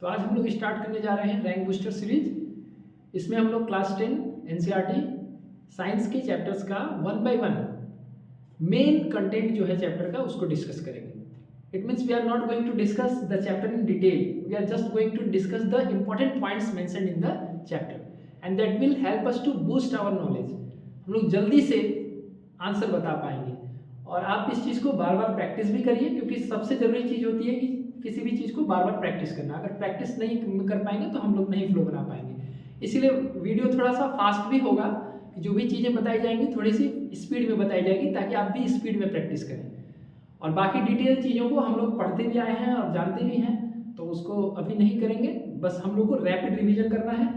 तो आज हम लोग स्टार्ट करने जा रहे हैं रैंक बूस्टर सीरीज। इसमें हम लोग क्लास 10 एनसीईआरटी साइंस के चैप्टर्स का 1 बाय 1 मेन कंटेंट जो है चैप्टर का उसको डिस्कस करेंगे। It means we are not going to discuss the chapter in detail, we are just going to discuss the important points mentioned in the chapter and that will help us to boost our knowledge. हम लोग जल्दी से answer बता पाएंगे और आप इस चीज़ को बार बार प्रैक्टिस भी करिए, क्योंकि सबसे ज़रूरी चीज़ होती है कि किसी भी चीज़ को बार बार प्रैक्टिस करना। अगर प्रैक्टिस नहीं कर पाएंगे तो हम लोग नहीं फ्लो बना पाएंगे। इसीलिए वीडियो थोड़ा सा फास्ट भी होगा, जो भी चीज़ें बताई जाएंगी थोड़ी सी स्पीड में बताई जाएगी ताकि आप भी स्पीड में प्रैक्टिस करें। और बाकी डिटेल चीज़ों को हम लोग पढ़ते भी आए हैं और जानते भी हैं, तो उसको अभी नहीं करेंगे। बस हम लोग को रैपिड रिविजन करना है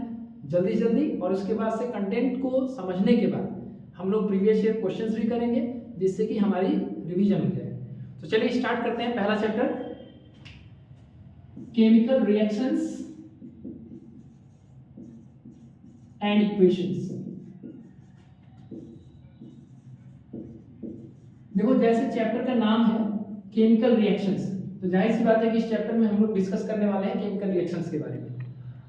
जल्दी जल्दी, और उसके बाद से कंटेंट को समझने के बाद हम लोग प्रीवियस ईयर क्वेश्चंस भी करेंगे, जिससे कि हमारी रिवीजन हो जाए। तो चलिए स्टार्ट करते हैं पहला chapter, chemical reactions and equations. देखो, जैसे चैप्टर का नाम है केमिकल रिएक्शंस, तो जाहिर सी बात है कि इस चैप्टर में हम लोग डिस्कस करने वाले हैं केमिकल रिएक्शंस के बारे में।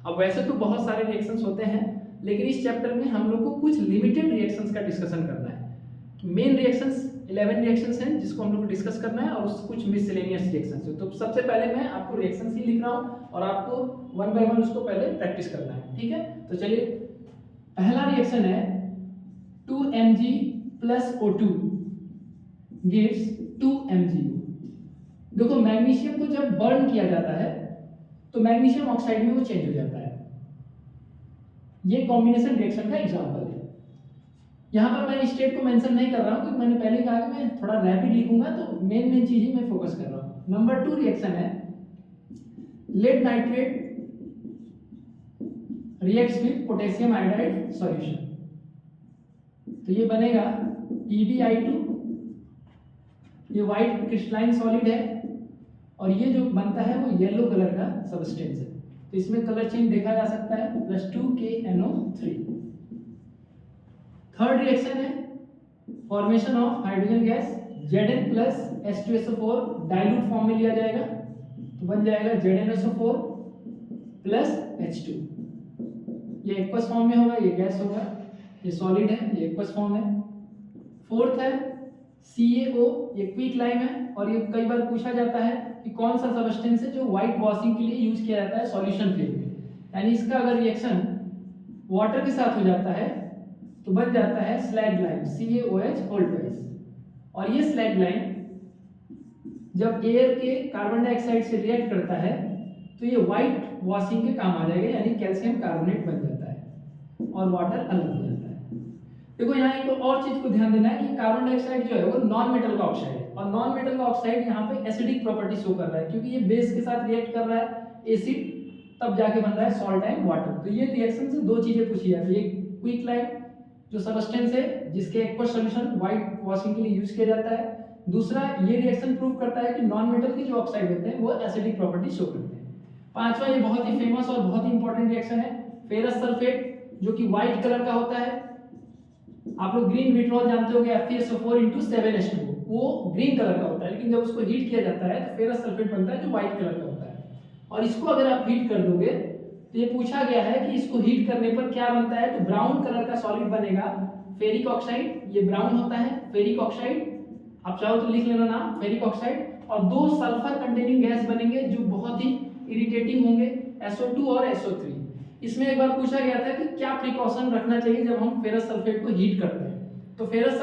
अब वैसे तो बहुत सारे रिएक्शंस होते हैं, लेकिन इस चैप्टर में हम लोग को कुछ लिमिटेड रिएक्शंस का डिस्कशन करना है। मेन रिएक्शंस 11 रिएक्शंस हैं जिसको हम लोग को डिस्कस करना है, और कुछ मिसलेनियस रिएक्शंस हैं। तो सबसे पहले मैं आपको रिएक्शंस ही लिख रहा हूँ और आपको 1 बाय 1 उसको पहले प्रैक्टिस करना है, ठीक है। तो चलिए, पहला रिएक्शन है 2Mg + O2 gives 2MgO। देखो, मैग्नीशियम को जब बर्न किया जाता है तो मैग्नीशियम ऑक्साइड में वो चेंज हो जाता है। ये कॉम्बिनेशन रिएक्शन का एग्जांपल है। यहाँ पर मैं स्टेप को मेंशन नहीं कर रहा हूँ, क्योंकि मैंने पहले कहा कि मैं थोड़ा रैपिड लिखूंगा, तो मेन चीज ही मैं फोकस कर रहा हूँ। नंबर 2 रिएक्शन है lead nitrate reacts with potassium iodide solution. तो ये बनेगा PbI2। ये व्हाइट क्रिस्टलाइन सॉलिड है और ये जो बनता है वो येलो कलर का सब्सटेंस है। तो इसमें कलर चेंज देखा जा सकता है, +2KNO3। थर्ड रिएक्शन है formation of hydrogen gas Zn + H2SO4 dilute form में लिया जाएगा, तो बन जाएगा ZnSO4 + H2। ये एक्वस फॉर्म में होगा, ये गैस होगा, ये सॉलिड है, ये एक्वस फॉर्म है। फोर्थ है CaO, ये क्विक लाइम है, और ये कई बार पूछा जाता है कि कौन सा सब्सटेंस है जो व्हाइट वॉशिंग के लिए यूज किया जाता है सॉल्यूशन फेज में। यानी इसका अगर रिएक्शन वाटर के साथ हो जाता है तो बन जाता है स्लैग लाइम CaOH2। और ये स्लैग लाइम जब एयर के कार्बन डाइऑक्साइड से रिएक्ट करता है तो ये व्हाइट वॉशिंग के काम आ जाएगा, यानी कैल्शियम कार्बोनेट बन जाता है और वाटर अलग हो जाता है। देखो, यहाँ एक और चीज को ध्यान देना है कि कार्बन डाइऑक्साइड जो है वो नॉन मेटल का ऑक्साइड है, और नॉन मेटल का ऑक्साइड यहाँ पे एसिडिक प्रॉपर्टी शो कर रहा है, क्योंकि ये बेस के साथ रिएक्ट कर रहा है एसिड, तब जाके बन रहा है सॉल्ट एंड वाटर। तो ये रिएक्शन से दो चीजें पूछी जाती है, एक क्विक लाइम जो सब्सटेंस है जिसके एक्वस सॉल्यूशन व्हाइट वॉशिंग के लिए यूज किया जाता है, दूसरा ये रिएक्शन प्रूव करता है कि नॉन मेटल के जो ऑक्साइड होते हैं वो एसिडिक प्रॉपर्टी शो करते हैं। पांचवा, ये बहुत ही फेमस और बहुत ही इंपॉर्टेंट रिएक्शन है फेरस सल्फेट, जो कि व्हाइट कलर का होता है। आप लोग ग्रीन विट्रॉल जानते होंगे, FeSO4 × 7H2, वो ग्रीन कलर का होता है, लेकिन जब उसको हीट किया जाता है तो फेरस सल्फेट बनता है जो व्हाइट कलर का होता है। और इसको अगर आप हीट कर दोगे तो ये पूछा गया है कि इसको हीट करने पर क्या बनता है, तो ब्राउन कलर का सॉलिड बनेगा फेरिक ऑक्साइड। ये ब्राउन होता है फेरिक ऑक्साइड, आप चाहो तो लिख लेना नाम फेरिक ऑक्साइड। और दो सल्फर कंटेनिंग गैस बनेंगे जो बहुत ही इरिटेटिंग होंगे, SO2 और SO3। इसमें एक बार पूछा गया था कि क्या प्रिकॉशन रखना चाहिए जब हम फेरस सल्फेट को हीट करते हैं। तो फेरस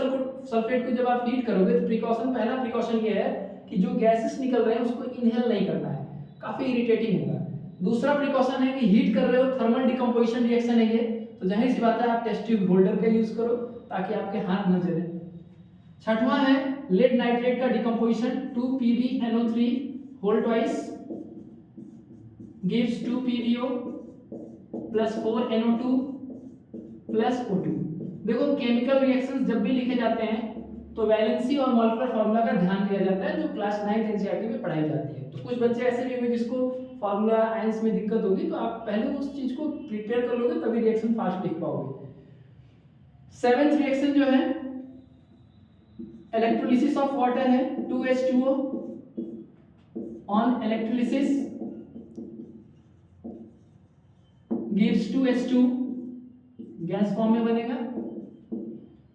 सल्फेट को जब आप हीट करोगे तो पहला प्रिकॉशन ये है कि जो गैसेस निकल रहे हैं उसको इनहेल नहीं करना है, काफी इरिटेटिंग होगा। दूसरा प्रिकॉशन है कि हीट कर रहे हो, थर्मल डिकम्पोजिशन रिएक्शन है ये, तो जाहिर सी बात है आप टेस्ट ट्यूब होल्डर का यूज करो ताकि आपके हाथ न जले। छठवां है लेड नाइट्रेट का decomposition 2PbNO3 gives 2PbO + 4NO2 + O2। देखो, केमिकल रिएक्शंस जब भी लिखे जाते हैं तो वैलेंसी और मॉलिक्यूलर फार्मूला का ध्यान दिया जाता है, जो क्लास 9 एनसीईआरटी में पढ़ाई जाती है। तो कुछ बच्चे ऐसे भी होंगे जिसको फार्मूला आयंस में दिक्कत होगी, तो आप पहले उस चीज को प्रिपेयर कर लोगे तभी रिएक्शन फास्ट लिख पाओगे। 7th रिएक्शन जो है इलेक्ट्रोलिसिस ऑफ वाटर है 2H2O। On electrolysis gives two H2 gas form में बनेगा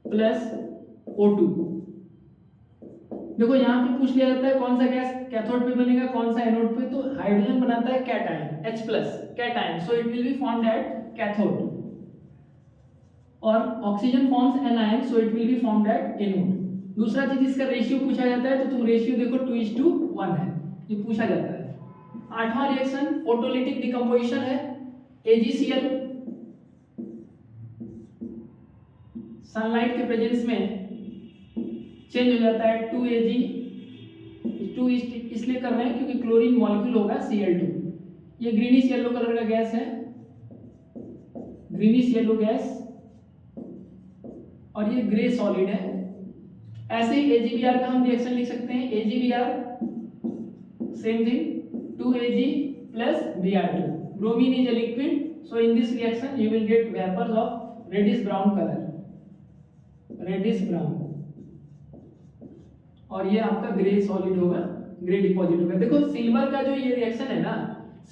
प्लस O2। देखो यहाँ पे पूछ लिया जाता है कौन सा गैस कैथोड पे बनेगा, कौन सा एनोड पे, तो हाइड्रोजन बनाता है cation H+ cation, so it will be formed at cathode, और oxygen forms anion, so it will be formed at anode. दूसरा चीज इसका रेशियो पूछा जाता है, तो तुम रेशियो देखो 2:1 है, ये पूछा जाता है। आठवां रिएक्शन फोटोलिटिक डिकम्पोजिशन है, AgCl सनलाइट के प्रेजेंस में चेंज हो जाता है 2Ag, 2 इसलिए कर रहे हैं क्योंकि क्लोरीन मॉलिक्यूल होगा Cl2। ये ग्रीनिश येलो कलर का गैस है, ग्रीनिश येलो गैस, और ये ग्रे सॉलिड है। ऐसे ही AgBr का हम रिएक्शन लिख सकते हैं, AgBr same thing 2Ag plus Br2, bromine is a liquid, so in this reaction you will get vapors of reddish brown color, reddish brown, और ये आपका ग्रे सॉलिड होगा, ग्रे डिपॉजिट होगा। देखो सिल्वर का जो ये रिएक्शन है ना,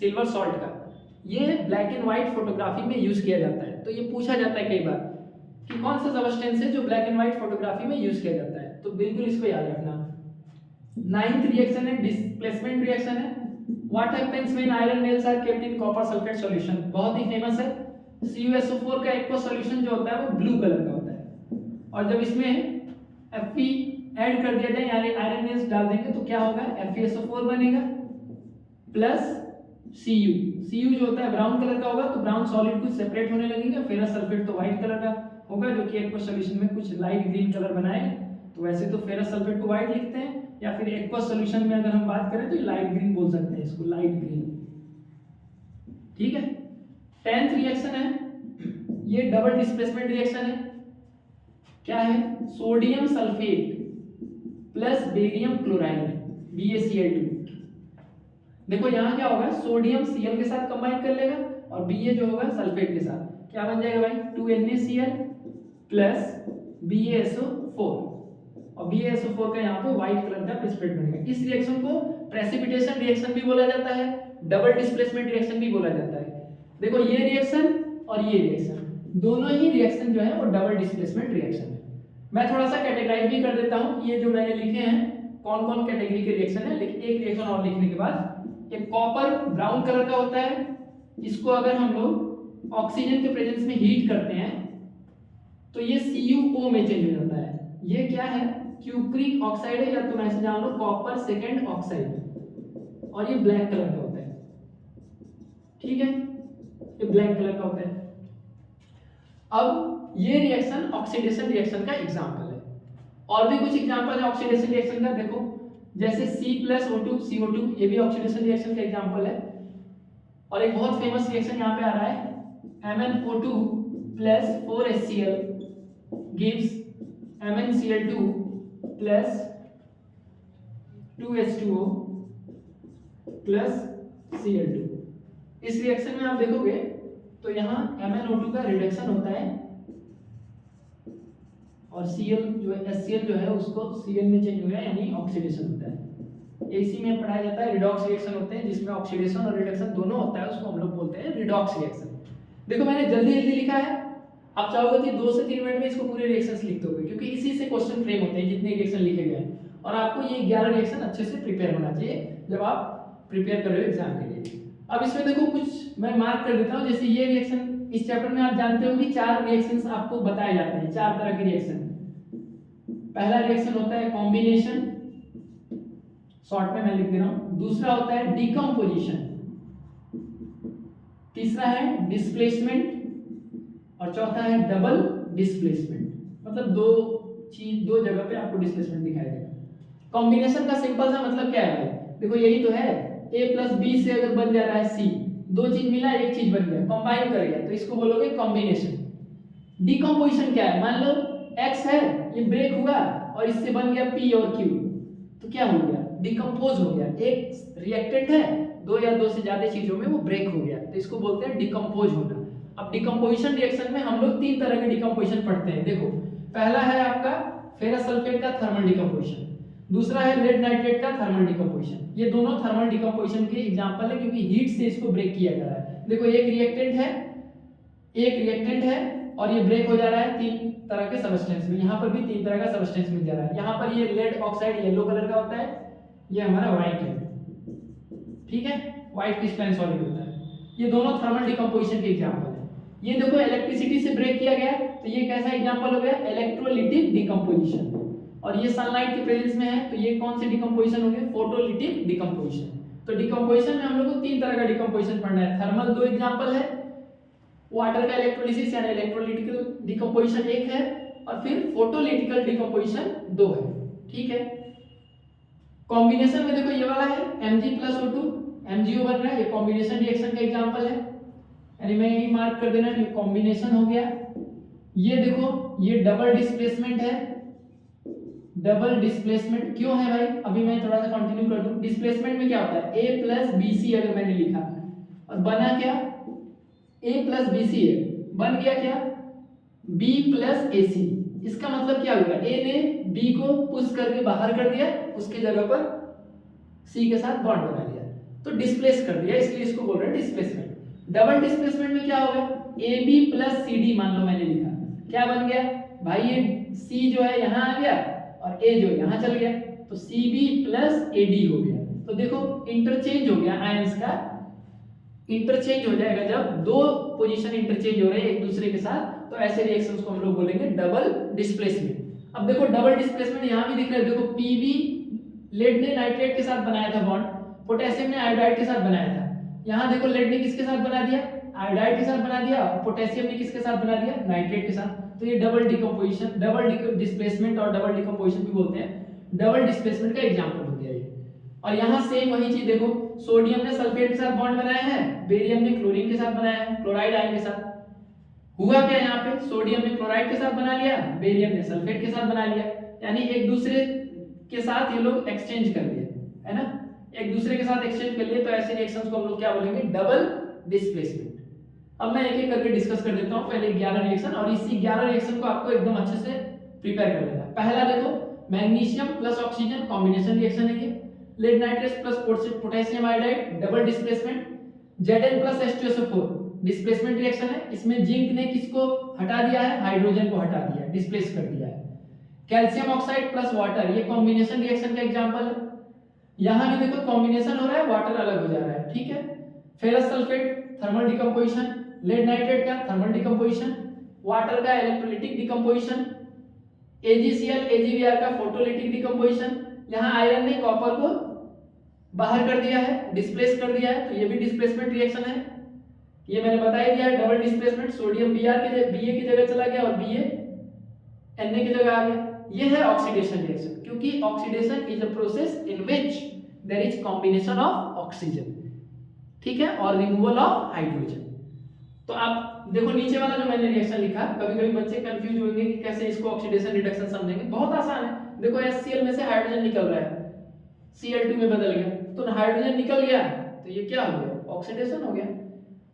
सिल्वर सॉल्ट का, ये ब्लैक एंड व्हाइट फोटोग्राफी में यूज किया जाता है, तो ये पूछा जाता है कई बार कि कौन सा सब्सटेंस है जो ब्लैक एंड व्हाइट फोटोग्राफी में यूज किया जाता है, तो बिल्कुल इसको याद रखना। 9th रिएक्शन है डिस्प्लेसमेंट रिएक्शन है। What happens when iron nails are kept in copper sulphate solution, बहुत ही फेमस है। CuSO4 का एक्वा सॉल्यूशन जो होता है वो ब्लू कलर का होता है, और जब इसमें Fe ऐड कर दिया जाए यानी आयरन नेल्स डाल देंगे तो क्या होगा, FeSO4 बनेगा प्लस Cu जो होता है ब्राउन कलर का होगा, तो ब्राउन सॉलिड कुछ सेपरेट होने लगेगा। फेरस सल्फेट तो व्हाइट कलर का होगा, जो कि एक्वा सॉल्यूशन में कुछ लाइट ग्रीन कलर बनाएगा। तो वैसे तो फेरस सल्फेट को व्हाइट लिखते हैं, या फिर एक्वा सॉल्यूशन में अगर हम बात करें तो लाइट ग्रीन बोल सकते हैं इसको, लाइट ग्रीन। ठीक है। 10th रिएक्शन है, ये डबल डिस्प्लेसमेंट रिएक्शन है। क्या है, sodium sulphate plus barium chloride BaCl2। देखो यहाँ क्या होगा, सोडियम Cl के साथ कंबाइन कर लेगा, और Ba जो होगा सल्फेट के साथ, क्या बन जाएगा भाई, 2NaCl प्लस BaSO4, और BaSO4 का यहाँ पे व्हाइट कलर का प्रेसिपिटेट बनेगा। इस रिएक्शन को प्रेसिपिटेशन रिएक्शन भी बोला जाता है, डबल डिस्प्लेसमेंट रिएक्शन भी बोला जाता है। देखो ये रिएक्शन और ये रिएक्शन, दोनों ही रिएक्शन जो है वो डबल डिस्प्लेसमेंट रिएक्शन है। मैं थोड़ा सा कैटेगराइज भी कर देता हूँ, ये जो मैंने लिखे हैं कौन कौन कैटेगरी के रिएक्शन है, लेकिन एक रिएक्शन और लिखने के बाद, एक कॉपर ब्राउन कलर का होता है, इसको अगर हम लोग ऑक्सीजन के प्रेजेंस में हीट करते हैं तो ये CuO में चेंज हो जाता है। ये क्या है, क्यूप्रिक ऑक्साइड है, या तुम ऐसे जान लो कॉपर सेकेंड ऑक्साइड, और ये ब्लैक कलर का होता है। ठीक है, ये ब्लैक कलर का होता है। अब ये रिएक्शन ऑक्सीडेशन रिएक्शन का एग्जांपल है, और भी कुछ एग्जांपल है ऑक्सीडेशन रिएक्शन का। देखो जैसे C+O2 CO2, ये भी ऑक्सीडेशन रिएक्शन का एग्जांपल है। और एक बहुत फेमस रिएक्शन यहाँ पे आ रहा है, MnO2 plus 4HCl gives MnCl2 plus 2H2O plus Cl2। इस रिएक्शन में आप देखोगे तो यहाँ MnO2 का रिडक्शन होता है, और Cl जो है HCl जो है उसको Cl में चेंज हो गया, यानी ऑक्सीडेशन होता है। AC में पढ़ाया जाता है, रिडॉक्स रिएक्शन होते हैं जिसमें ऑक्सीडेशन और रिडक्शन दोनों होता है, उसको हम लोग बोलते हैं रिडॉक्स रिएक्शन। देखो मैंने जल्दी जल्दी लिखा है, आप चाहोगे तो 2 से 3 मिनट में इसको पूरे रिएक्शंस लिख दोगे, क्योंकि इसी से क्वेश्चन फ्रेम होते हैं जितने रिएक्शन लिखे गए हैं। और आपको ये 11 रिएक्शन अच्छे से प्रिपेयर होना चाहिए जब आप प्रिपेयर कर रहे हो एग्जाम के लिए। अब इसमें देखो कुछ मैं मार्क कर देता हूँ, जैसे ये रिएक्शन इस चैप्टर में आप जानते हो कि 4 रिएक्शंस आपको बताए जाते हैं, 4 तरह के रिएक्शन। पहला रिएक्शन होता है कॉम्बिनेशन, शॉर्ट में मैं लिख दे रहा हूं। दूसरा होता है डिकम्पोजिशन, तीसरा है डिस्प्लेसमेंट, और चौथा है डबल डिस्प्लेसमेंट। मतलब दो जगह पे आपको डिस्प्लेसमेंट दिखाई देगा। कॉम्बिनेशन का सिंपल सा मतलब क्या है भाई, देखो यही तो है, A प्लस B से अगर बन जा रहा है C, 2 चीज मिला एक चीज बन गया, कंबाइन कर गया, तो इसको बोलोगे कॉम्बिनेशन। डिकम्पोजिशन क्या है, मान लो X है, ये ब्रेक हुआ और इससे बन गया P और Q, तो क्या हो गया, डिकम्पोज हो गया। एक रिएक्टेंट है, 2 या 2 से ज्यादा चीजों में वो ब्रेक हो गया, तो इसको बोलते हैं डिकम्पोज होना। अब डिकम्पोजिशन रिएक्शन में हम लोग 3 तरह के डिकम्पोजिशन पढ़ते हैं। देखो पहला है आपका फेरस सल्फेट का थर्मल डिकम्पोजिशन, दूसरा है लेड नाइट्रेट का थर्मल डिकम्पोजिशन। ये दोनों थर्मल डिकम्पोजिशन के एग्जांपल है, क्योंकि हीट से इसको ब्रेक किया जा रहा है। देखो एक रिएक्टेंट है, एक रिएक्टेंट है और ये ब्रेक हो जा रहा है 3 तरह के सबस्टेंस में, यहाँ पर भी 3 तरह का सबस्टेंस मिल जा रहा है। यहाँ पर ये लेड ऑक्साइड येलो कलर का होता है, ये हमारा व्हाइट है, ठीक है, व्हाइट क्रिस्टलाइन सॉलिड होता है। ये दोनों थर्मल डिकम्पोजिशन के एग्जांपल है। ये देखो इलेक्ट्रिसिटी से ब्रेक किया गया तो ये कैसा एग्जांपल हो गया, इलेक्ट्रोलिटिक डिकम्पोजिशन। और ये सनलाइट के प्रेजेंस में है तो ये कौन सी डिकम्पोजिशन हो गई, फोटोलिटिक डिकम्पोजिशन। तो डिकम्पोजिशन में हम लोग को 3 तरह का डिकम्पोजिशन पढ़ना है। थर्मल 2 एग्जांपल है, वाटर का इलेक्ट्रोलिसिस यानी इलेक्ट्रोलिटिकल डिकम्पोजिशन 1 है, और फिर फोटोलिटिकल डिकम्पोजिशन 2 है, ठीक है। कॉम्बिनेशन में देखो ये वाला है Mg+O2 MgO बन रहा है, ये कॉम्बिनेशन रिएक्शन का एग्जांपल है, यानी मैं यही मार्क कर देना ये कॉम्बिनेशन हो गया। ये देखो ये डबल डिस्प्लेसमेंट है, डबल डिस्प्लेसमेंट क्यों है भाई, अभी मैं थोड़ा सा कंटिन्यू कर दूं। डिस्प्लेसमेंट में क्या होता है, A+BC अगर मैंने लिखा और बना क्या, A+BC है, बन गया क्या, B+AC। इसका मतलब क्या होगा, A ने B को पुश करके बाहर कर दिया, उसके जगह पर C के साथ बॉन्ड बना लिया, तो डिस्प्लेस कर दिया, इसलिए इसको बोल रहे हैं डिस्प्लेसमेंट। डबल डिस्प्लेसमेंट में क्या होगा, AB+CD मान लो मैंने लिखा, क्या बन गया भाई, ये C जो है यहाँ आ गया और A जो यहाँ चल गया, तो CB+AD हो गया। तो देखो इंटरचेंज हो गया, आयंस का इंटरचेंज हो जाएगा। जब दो पोजीशन इंटरचेंज हो रहे हैं एक दूसरे के साथ, तो ऐसे रिएक्शंस को हम लोग बोलेंगे डबल डिस्प्लेसमेंट। अब देखो डबल डिस्प्लेसमेंट यहाँ भी दिख रहा है, देखो Pb लेड ने नाइट्रेट के साथ बनाया था बॉन्ड, पोटेशियम ने आयोडाइड के साथ बनाया था। यहाँ देखो लेड ने किसके साथ बना दिया, आयोडाइड के साथ बना दिया, और पोटेशियम ने किसके साथ बना दिया, नाइट्रेट के साथ। तो ये डबल डिकम्पोजिशन, डबल डिस्प्लेसमेंट और डबल डिकम्पोजिशन भी बोलते हैं, डबल डिस्प्लेसमेंट का एग्जांपल हो गया ये। और यहाँ सेम वही चीज देखो, सोडियम ने सल्फेट के साथ बॉन्ड बनाया है, बेरियम ने क्लोरीन के साथ बनाया है, क्लोराइड आयन के साथ। हुआ क्या यहाँ पे, सोडियम ने क्लोराइड के साथ बना लिया, बेरियम ने सल्फेट के साथ बना लिया, यानी एक दूसरे के साथ ये लोग एक्सचेंज कर लिए, है ना, एक दूसरे के साथ एक्सचेंज कर लिए। तो ऐसे रिएक्शंस को हम लोग क्या बोलेंगे, डबल डिस्प्लेसमेंट। अब मैं एक एक करके डिस्कस कर देता हूँ, पहले 11 रिएक्शन, और इसी 11 रिएक्शन को आपको एकदम अच्छे से प्रिपेयर कर लेना है। पहला देखो magnesium plus oxygen combination reaction है ये, lead nitrate plus potassium iodide double displacement, Zn+H2SO4 displacement reaction है। इसमें जिंक ने किसको हटा दिया है, हाइड्रोजन को हटा दिया है, डिस्प्लेस कर दिया है। कैल्शियम ऑक्साइड प्लस वाटर, ये कॉम्बिनेशन रिएक्शन का एग्जांपल है। यहां भी देखो कॉम्बिनेशन हो रहा है, वाटर अलग हो जा रहा है, ठीक है। Ferrous sulphate thermal decomposition, lead nitrate का थर्मल डिकम्पोजिशन, वाटर का इलेक्ट्रोलिटिक डिकम्पोजिशन, AgCl AgBr का फोटोलिटिक डिकम्पोजिशन। यहाँ आयरन ने कॉपर को बाहर कर दिया है, डिस्प्लेस कर दिया है, तो ये भी डिस्प्लेसमेंट रिएक्शन है। ये मैंने बता ही दिया है, डबल डिस्प्लेसमेंट, सोडियम Br के Ba की जगह चला गया और Ba Na की जगह आ गया। ये है ऑक्सीडेशन रिएक्शन, क्योंकि oxidation is a process in which there is combination of oxygen, ठीक है, और रिमूवल ऑफ हाइड्रोजन। तो आप देखो नीचे वाला जो मैंने रिएक्शन लिखा, कभी-कभी बच्चे कंफ्यूज होंगे कि कैसे इसको ऑक्सीडेशन रिडक्शन समझेंगे। बहुत आसान है, देखो HCl में से हाइड्रोजन निकल रहा है, Cl2 में बदल गया, तो हाइड्रोजन निकल गया, तो ये क्या हो गया, ऑक्सीडेशन हो गया।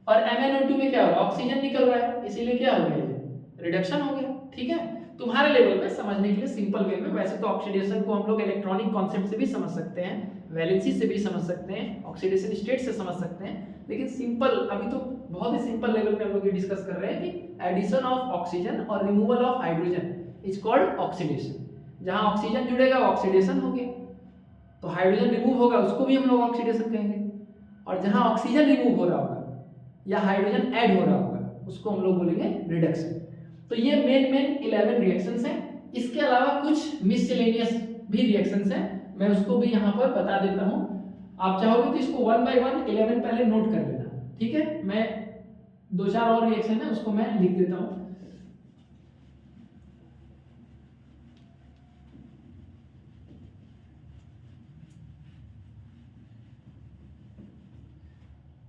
और MnO2 में क्या हो रहा है, ऑक्सीजन निकल रहा है, इसीलिए क्या हो गया, ये रिडक्शन हो गया, ठीक है। तुम्हारे लेवल पे समझने के लिए सिंपल वे में, वैसे तो ऑक्सीडेशन को हम लोग इलेक्ट्रॉनिक कॉन्सेप्ट से भी समझ सकते हैं, वैलेंसी से भी समझ सकते हैं, ऑक्सीडेशन स्टेट से समझ सकते हैं, लेकिन सिंपल अभी तो बहुत ही सिंपल लेवल पे हम लोग ये डिस्कस कर रहे हैं कि एडिशन ऑफ ऑक्सीजन और removal of hydrogen is called oxidation. जहां ऑक्सीजन जुड़ेगा ऑक्सीडेशन हो गया, तो हाइड्रोजन रिमूव होगा उसको भी हम लोग ऑक्सीडेशन कहेंगे, और जहां ऑक्सीजन रिमूव हो रहा होगा या हाइड्रोजन ऐड हो रहा होगा उसको हम लोग बोलेंगे रिडक्शन। तो ये मेन 11 रिएक्शंस हैं। इसके अलावा कुछ मिससेलेनियस भी रिएक्शंस हैं, मैं उसको भी यहाँ पर बता देता हूँ। आप चाहोगे तो इसको 1 by 1 11 पहले नोट कर लेना, ठीक है। मैं 2-4 और रिएक्शन है उसको मैं लिख देता हूँ।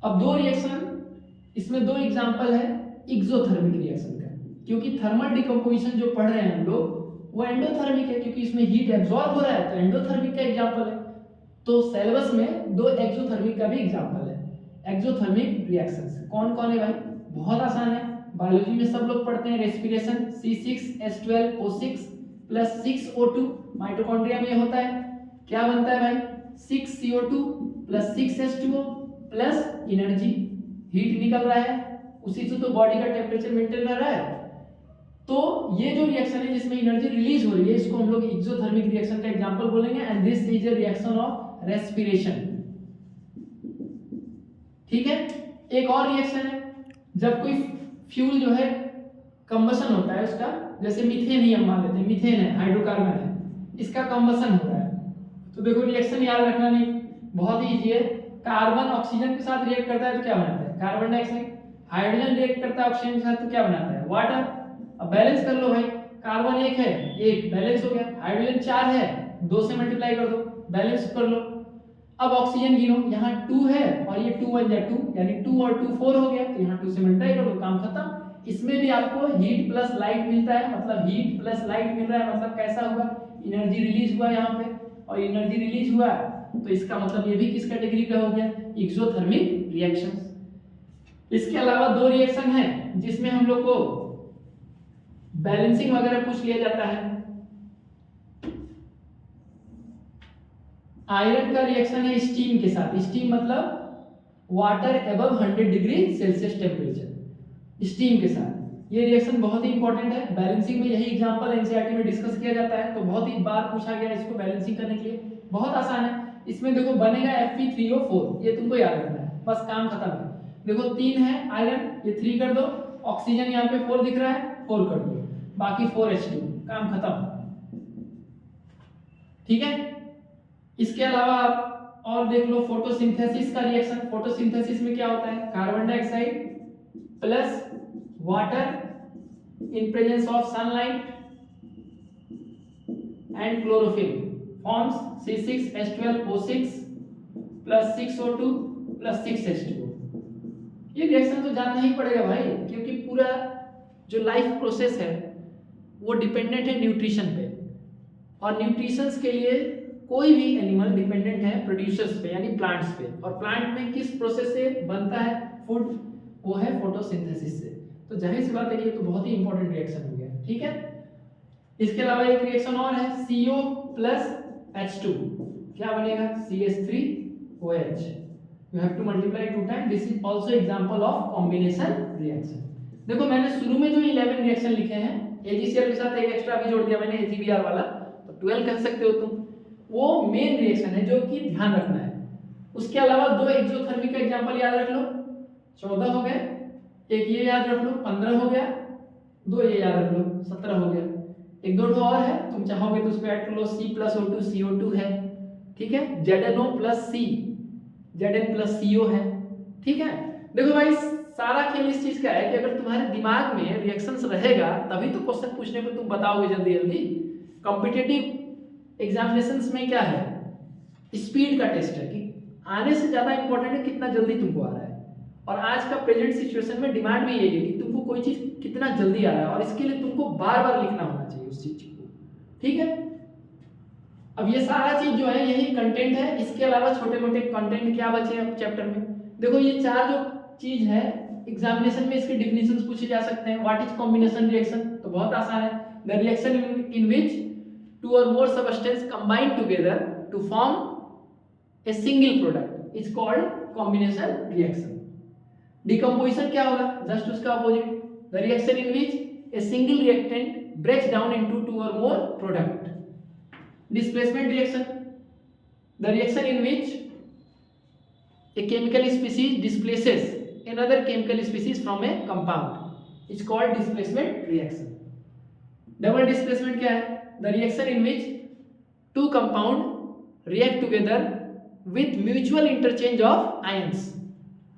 अब 2 रिएक्शन, इसमें 2 एग्जांपल है एक्सोथर्मिक रिएक्शन का, क्योंकि थर्मल डिकम्पोजिशन जो पढ़ रहे हैं हम लोग वो एंडोथर्मिक है, क्योंकि इसमें हीट एब्जॉर्ब हो रहा है, तो एंडोथर्मिक का एग्जांपल है। तो सिलेबस में 2 एक्सोथर्मिक का भी एग्जांपल है। एक्सोथर्मिक रिएक्शंस कौन कौन है भाई, बहुत आसान है, बायोलॉजी में सब लोग पढ़ते हैं। Respiration C6H12O6 plus 6O2, mitochondria में होता है, क्या बनता है भाई 6CO2 plus 6H2O plus energy, heat निकल रहा है, उसी से तो बॉडी का टेम्परेचर मेंटेन रह रहा है। तो ये जो रिएक्शन है जिसमें एनर्जी रिलीज हो रही है, इसको हम लोग एक्सोथर्मिक रिएक्शन का एग्जांपल बोलेंगे। And this is a reaction of respiration. ठीक है। एक और रिएक्शन है जब कोई फ्यूल जो है कंबशन होता है उसका, जैसे मीथेन ही हम मान लेते हैं, मीथेन है, हाइड्रोकार्बन है, इसका कंबशन हो रहा है। तो देखो रिएक्शन याद रखना नहीं, बहुत ही इजी है। कार्बन ऑक्सीजन के साथ रिएक्ट करता है तो क्या बनाता है? Carbon dioxide. हाइड्रोजन रिएक्ट करता है ऑक्सीजन के साथ तो क्या बनाता है? वाटर। अब बैलेंस कर लो भाई, कार्बन 1 है, 1 बैलेंस हो गया। हाइड्रोजन 4 है, 2 से मल्टीप्लाई कर दो, बैलेंस कर लो। अब ऑक्सीजन गिनो, यहाँ 2 है और ये 2 1 जा 2, यानी 2 और 2 4 हो गया, तो यहाँ 2 से मल्टीप्लाई कर दो, काम खत्म। इसमें भी आपको हीट प्लस लाइट मिलता है, मतलब हीट प्लस लाइट मिल रहा है, मतलब कैसा हुआ? एनर्जी रिलीज हुआ यहाँ पे, और एनर्जी रिलीज हुआ तो इसका मतलब ये भी किस कैटेगरी का हो गया? Exothermic reactions. इसके अलावा 2 रिएक्शन है जिसमें हम लोग को बैलेंसिंग वगैरह पूछ लिया जाता है। आयरन का रिएक्शन है स्टीम के साथ। स्टीम मतलब water above 100 degree Celsius temperature, steam के साथ। ये रिएक्शन बहुत ही इंपॉर्टेंट है। बैलेंसिंग में यही एग्जांपल एनसीईआरटी में डिस्कस किया जाता है, तो बहुत ही बार पूछा गया इसको बैलेंसिंग करने के लिए। बहुत आसान है। इसमें देखो बनेगा Fe3O4, ये तुमको याद रखना है, बस काम खत्म है। देखो 3 है आयरन, ये 3 कर दो, ऑक्सीजन यहाँ पे 4 दिख रहा है, 4 कर दो, बाकी 4H2, काम खत्म। ठीक है। इसके अलावा आप और देख लो फोटोसिंथेसिस का रिएक्शन। फोटोसिंथेसिस में क्या होता है? Carbon dioxide plus water in presence of sunlight and chlorophyll forms C6H12O6 plus 6O2 plus 6H2O। ये रिएक्शन तो जानना ही पड़ेगा भाई, क्योंकि पूरा जो लाइफ प्रोसेस है वो डिपेंडेंट है न्यूट्रिशन पे, और न्यूट्रिशंस के लिए कोई भी एनिमल डिपेंडेंट है प्रोड्यूसर्स पे, यानी प्लांट्स पे। और प्लांट में किस प्रोसेस से बनता है फूड? वो है फोटोसिंथेसिस से। तो जाहिर सी बात है कि ये तो बहुत ही इंपॉर्टेंट रिएक्शन हो गया। ठीक है। इसके अलावा एक रिएक्शन और है CO प्लस H2, क्या बनेगा? CH3OH। You have to multiply 2 time. This is also example of combination reaction. देखो मैंने शुरू में जो 11 रिएक्शन लिखे हैं, AgCl के साथ एक एक्स्ट्रा भी जोड़ दिया मैंने, AgBr वाला, तो 12 कह सकते हो तुम। वो मेन रिएक्शन है जो कि ध्यान रखना है। उसके अलावा 2 एक्सोथर्मिक का एग्जांपल याद रख लो, 14 हो गए। एक ये याद रख लो, 15 हो गया। 2 ये याद रख लो, 17 हो गया। एक 2 और है, तुम चाहोगे तो उस पे ऐड कर लो, C+O2 CO2 है। ठीक है। ZNO plus C, Zn plus CO है। ठीक है। देखो भाई सारा खेल इस चीज का है कि अगर तुम्हारे दिमाग में रिएक्शंस रहेगा तभी तो क्वेश्चन पूछने पे तुम बताओगे जल्दी जल्दी। कॉम्पिटिटिव एग्जामिनेशंस में क्या है? स्पीड का टेस्ट है, कि आने से ज्यादा इंपॉर्टेंट है कितना जल्दी तुमको आ रहा है। और आज का प्रेजेंट सिचुएशन में डिमांड भी यही है कि तुमको कोई चीज कितना जल्दी आ रहा है, और इसके लिए तुमको बार बार लिखना होना चाहिए उस चीज को। ठीक है। अब ये सारा चीज जो है यही कंटेंट है। इसके अलावा छोटे मोटे कंटेंट क्या बचे हैं चैप्टर में? देखो ये 4 जो चीज है एग्जामिनेशन में इसके डिफिनेशंस पूछे जा सकते हैं। What is combination reaction? तो बहुत आसान है। The reaction in which 2 or more substances combine together to form a single product is called combination reaction. Decomposition क्या होगा? Just उसका opposite. The reaction in which a single reactant breaks down into 2 or more product. Displacement reaction. The reaction in which a chemical species displaces another chemical species from a compound is called displacement reaction. Double displacement क्या है? The reaction in which 2 compound react together with mutual interchange of ions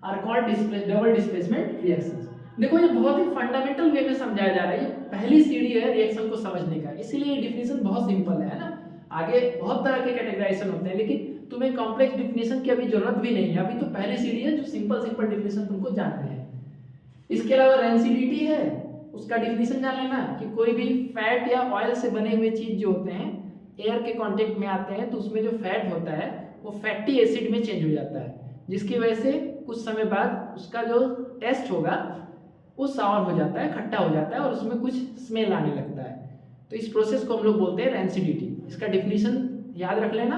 are called double displacement reactions. देखो ये बहुत ही fundamental वे में समझाया जा रहा है। ये पहली सीढ़ी है रिएक्शन को समझने का, इसीलिए डिफिनेशन बहुत सिंपल है ना। आगे बहुत तरह के कैटेगराइजेशन होते हैं, लेकिन तुम्हें कॉम्प्लेक्स डिफिनेशन की अभी जरूरत भी नहीं है। अभी तो पहली सीढ़ी है जो सिंपल डिफिनेशन तुमको जानना है। इसके अलावा रेंसिडिटी है, उसका डिफिनेशन जान लेना कि कोई भी फैट या ऑयल से बने हुए चीज जो होते हैं एयर के कांटेक्ट में आते हैं तो उसमें जो फैट होता है वो फैटी एसिड में चेंज हो जाता है, जिसकी वजह से कुछ समय बाद उसका जो टेस्ट होगा वो सावर हो जाता है, खट्टा हो जाता है और उसमें कुछ स्मेल आने लगता है। तो इस प्रोसेस को हम लोग बोलते हैं रेंसिडिटी। इसका डिफिनेशन याद रख लेना।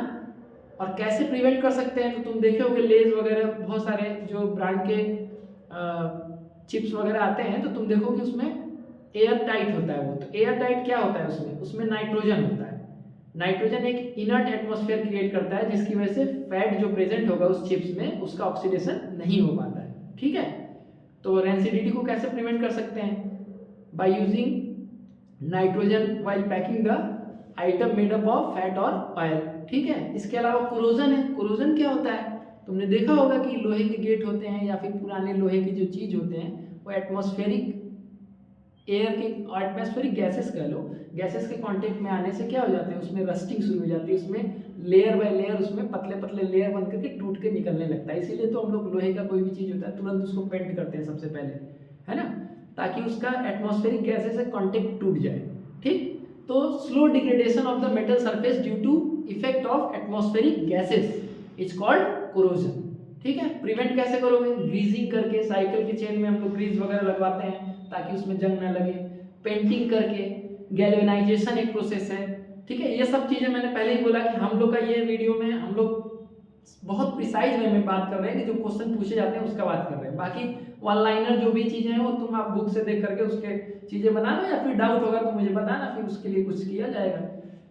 और कैसे प्रिवेंट कर सकते हैं तो तुम देखे होगे लेज वगैरह बहुत सारे जो ब्रांड के चिप्स वगैरह आते हैं तो तुम देखो कि उसमें एयर टाइट होता है वो। तो एयर टाइट क्या होता है उसमें, उसमें नाइट्रोजन होता है। नाइट्रोजन एक इनर्ट एटमॉस्फेयर क्रिएट करता है जिसकी वजह से फैट जो प्रेजेंट होगा उस चिप्स में उसका ऑक्सीडेशन नहीं हो पाता है, ठीक है। तो रेंसिडिटी को कैसे प्रिवेंट कर सकते हैं, by using nitrogen while packing the item made up of fat और ऑयल, ठीक है। इसके अलावा कोरोजन है। कोरोजन क्या होता है, तुमने देखा होगा कि लोहे के गेट होते हैं या फिर पुराने लोहे की जो चीज होते हैं वो एटमॉस्फेरिक एयर के, एटमॉस्फेरिक गैसेस कह लो, गैसेस के कांटेक्ट में आने से क्या हो जाते हैं, उसमें रस्टिंग शुरू हो जाती है, उसमें लेयर बाय लेयर उसमें पतले पतले लेयर बन करके टूट के निकलने लगता है। इसीलिए तो हम लोग लोहे का कोई भी चीज होता है तुरंत उसको पेंट करते हैं सबसे पहले, है ना, ताकि उसका एटमॉस्फेरिक गैसेस से कांटेक्ट टूट जाए, ठीक। तो slow degradation of the metal surface due to effect of atmospheric gases is called corrosion, ठीक है। प्रिवेंट कैसे करोगे, ग्रीजिंग करके, साइकिल की चेन में हम लोग ग्रीस वगैरह लगवाते हैं ताकि उसमें जंग ना लगे, पेंटिंग करके, गैल्वेनाइजेशन एक प्रोसेस है, ठीक है। ये सब चीजें मैंने पहले ही बोला कि हम लोग का ये वीडियो में हम लोग बहुत प्रिसाइज वे में बात कर रहे हैं कि जो क्वेश्चन पूछे जाते हैं उसका बात कर रहे हैं। बाकी वन लाइनर जो भी चीजें हैं वो तुम आप बुक से देख करके उसके चीजें बना लो, या फिर डाउट होगा तो मुझे बताना, फिर उसके लिए कुछ किया जाएगा,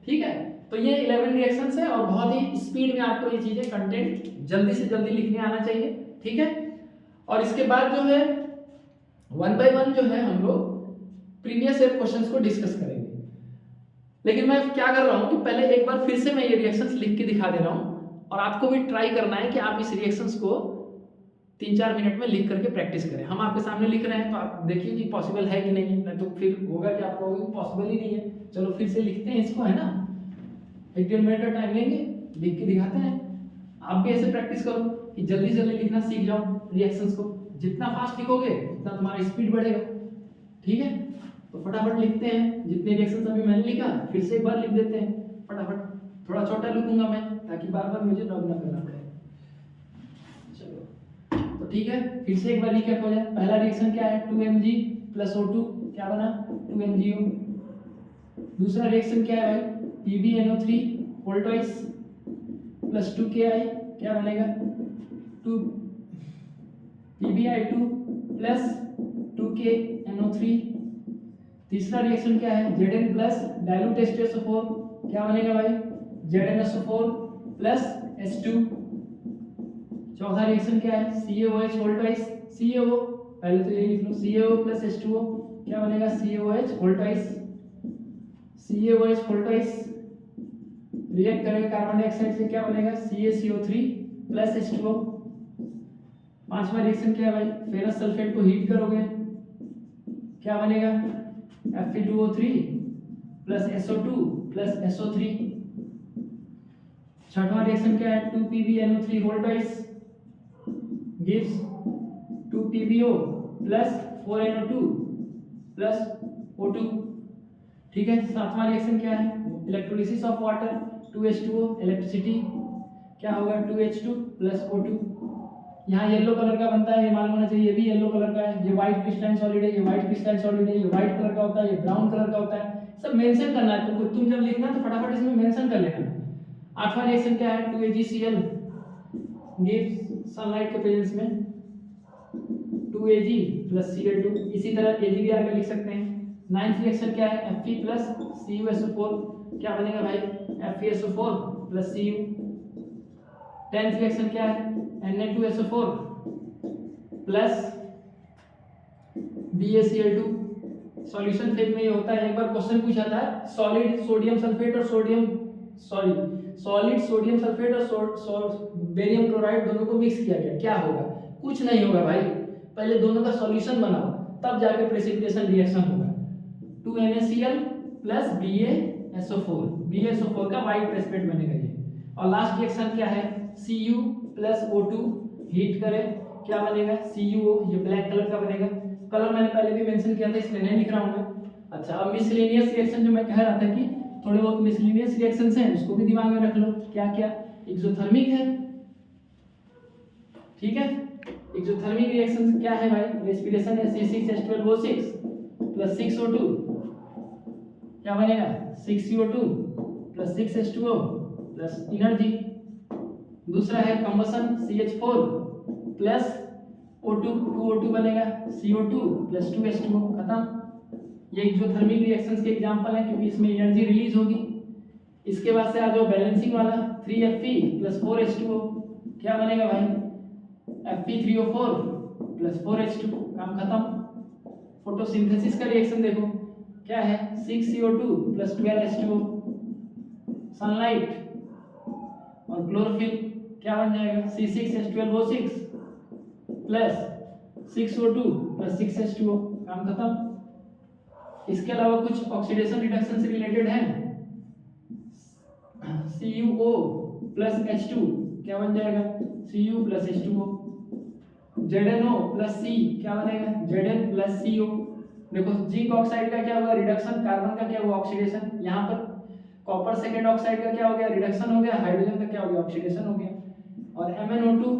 ठीक है। तो ये 11 रिएक्शंस है और बहुत ही स्पीड में आपको ये चीजें कंटेंट जल्दी से जल्दी लिखने आना चाहिए, ठीक है। और इसके बाद जो है 1 by 1 जो है हम लोग प्रीवियस ईयर क्वेश्चंस को डिस्कस करेंगे। लेकिन मैं क्या कर रहा हूं कि पहले एक बार फिर से मैं ये रिएक्शंस लिख के दिखा दे रहा हूं और आपको भी ट्राई करना है कि आप इस रिएक्शंस को 3-4 मिनट में लिख करके प्रैक्टिस करें। हम आपके सामने लिख रहे हैं तो आप देखिए कि पॉसिबल है कि नहीं, नहीं तो फिर होगा कि आपको पॉसिबल ही नहीं है। चलो फिर से लिखते हैं इसको, है ना, 1-1.5 मिनट का टाइम लेंगे, लिख के दिखाते हैं। आप भी ऐसे प्रैक्टिस करो कि जल्दी से जल्दी लिखना सीख जाओ रिएक्शंस को। जितना फास्ट लिखोगे उतना तुम्हारा स्पीड बढ़ेगा, ठीक है। तो फटाफट लिखते हैं, जितने रिएक्शंस अभी मैंने लिखा फिर से एक बार लिख देते हैं फटाफट। थोड़ा छोटा लिखूंगा मैं ताकि बार बार मुझे नोट ना करना पड़े। चलो तो ठीक है, फिर से एक बार रिकैप हो जाए। पहला रिएक्शन क्या है, 2Mg + O2 क्या बना, 2MgO। दूसरा रिएक्शन क्या है भाई, PbNO3 होल ट्वाइस + 2Ki क्या बनेगा, 2 PbI2 + 2KNO3। तीसरा रिएक्शन क्या है, Zn + डाइल्यूट H2SO4 क्या बनेगा भाई, ZnSO4 + H2। चौथा रिएक्शन क्या है, CaOH होल ट्वाइस, CaO पहले तो यही लिख लो, CaO + H2O क्या बनेगा, CaOH whole twice. CaOH whole twice react करेगा कार्बन डाइऑक्साइड से क्या बनेगा, CaCO3 + H2O। पांचवा रिएक्शन क्या है भाई, फेरस सल्फेट को हीट करोगे क्या बनेगा, Fe2O3 + SO2 + SO3। छठवां रिएक्शन क्या है, 2PbNO3 whole twice gives 2PbO + 4NO2 + O2, ठीक है। सातवां रिएक्शन क्या है, electrolysis of water, 2H2O electricity क्या होगा, 2H2 + O2। यहाँ येलो कलर का बनता है, ये मालूम होना चाहिए, ये भी येलो कलर का है। ये व्हाइट क्रिस्टलाइन सॉलिड है, ये व्हाइट क्रिस्टलाइन सॉलिड है, ये व्हाइट कलर का होता है, ये ब्राउन कलर का होता है। सब मेंशन करना है तुमको, तुम जब लिखना तो फटाफट इसमें मेंशन कर लेना। आठवां रिएक्शन क्या है, 2AgCl गिव्स सनलाइट के प्रेजेंस में 2Ag + Cl2। इसी तरह Ag भी आगे लिख सकते हैं। नाइन्थ रिएक्शन क्या है, Fe + CuSO4 क्या बनेगा भाई, FeSO4 + Cu। 10th रिएक्शन क्या है, Na2SO4 + BaCl2। सॉल्यूशन फेज में ये होता है। एक बार क्वेश्चन पूछा था, सॉलिड सोडियम सल्फेट और सॉलिड सोडियम सल्फेट और बेरियम क्लोराइड दोनों को मिक्स किया गया, क्या होगा, कुछ नहीं होगा भाई। पहले दोनों का सॉल्यूशन बनाओ तब जाके प्रेसिपिटेशन रिएक्शन होगा। 2NaCl + BaSO4 का व्हाइट प्रेसिपिटेट बनेगा ये। और लास्ट रिएक्शन क्या है, Cu + O2 हीट करें क्या बनेगा, CuO, ये ब्लैक कलर का बनेगा। कलर मैंने पहले भी मेंशन किया था इसलिए नहीं लिख रहा हूं मैं। अच्छा, अब मिसलेनियस रिएक्शन जो मैं कह रहा था कि थोड़े बहुत मिसलेनियस रिएक्शंस हैं उसको भी दिमाग में रख लो। क्या क्या, एक्सोथर्मिक है, ठीक है। एक्सोथर्मिक रिएक्शन क्या है भाई, रेस्पिरेशन है, C6H12O6 + 6O2 क्या बनेगा, 6CO2 + 6H2O + एनर्जी। दूसरा है कंबशन, CH4 + O2 2O2 बनेगा, CO2 प्लस 2H2O, खत्म। ये एक्सोथर्मिक रिएक्शंस के एग्जांपल हैं क्योंकि इसमें एनर्जी रिलीज होगी। इसके बाद से आ जाओ बैलेंसिंग वाला, 3Fe प्लस 4H2O, क्या बनेगा भाई? Fe3O4 प्लस 4H2, काम खत्म। फोटोसिंथेसिस का रिएक्शन देखो क्या है, 6CO2 प्लस 12H2O, सनलाइट और क्लोरोफिल, क्या बन जाएगा? C6H12O6 plus 6O2 plus 6H2O, काम खत्म। इसके अलावा कुछ ऑक्सीडेशन रिडक्शन से रिलेटेड है, CuO प्लस H2 क्या बन जाएगा? Cu plus H2O, ZnO plus C क्या बनेगा? Zn plus CO। देखो जिंक ऑक्साइड का क्या हुआ? रिडक्शन। कार्बन का क्या हुआ? ऑक्सीडेशन। यहाँ पर कॉपर सेकेंड ऑक्साइड का क्या हो गया? रिडक्शन हो गया। हाइड्रोजन का क्या हो गया? ऑक्सीडेशन हो गया। और MnO2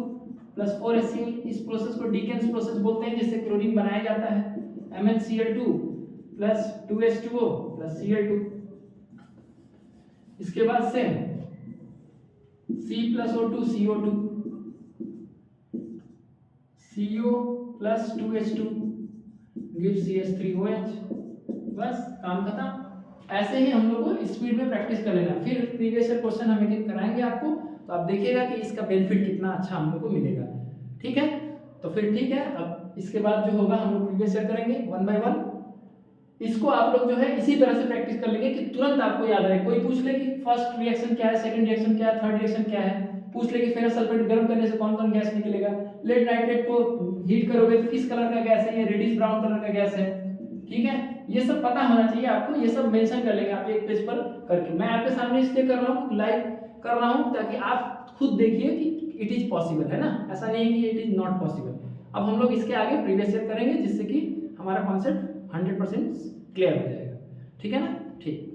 प्लस 4HCl, इस प्रोसेस को डीकेन्स प्रोसेस बोलते हैं जिससे क्लोरीन बनाया जाता है। MnCl2 plus 2H2O plus Cl2। इसके बाद से C plus O2 CO2, CO plus 2H2 give CH3OH, बस काम खत्म। ऐसे ही हम लोग को स्पीड में प्रैक्टिस कर लेना, फिर प्रीवियस ईयर क्वेश्चन हम एक कराएंगे आपको, तो आप देखिएगा कि इसका बेनिफिट कितना अच्छा हम लोग को मिलेगा। ठीक है, तो फिर ठीक है, अब इसके बाद जो होगा हम लोग प्रीवियस ईयर करेंगे 1 बाय 1। इसको आप लोग जो है इसी तरह से प्रैक्टिस कर लेंगे कि तुरंत आपको याद रहे। कोई पूछ ले कि फर्स्ट रिएक्शन क्या है, सेकंड रिएक्शन क्या है, थर्ड रिएक्शन क्या है, पूछ ले कि फेरस सल्फेट गर्म करने से कौन कौन गैस निकलेगा, लेड नाइट्रेट को हीट करोगे तो किस कलर का गैस है, ये रेडिश ब्राउन कलर का गैस है। ठीक है, ये सब पता होना चाहिए आपको, ये सब मेंशन कर लेंगे आप एक पेज पर करके। मैं आपके सामने इसलिए कर रहा हूँ, लाइव कर रहा हूँ, ताकि आप खुद देखिए कि इट इज पॉसिबल, है ना, ऐसा नहीं है कि इट इज नॉट पॉसिबल। अब हम लोग इसके आगे प्रीवियस ईयर करेंगे जिससे कि हमारा कॉन्सेप्ट 100% क्लियर हो जाएगा। ठीक है ना, ठीक।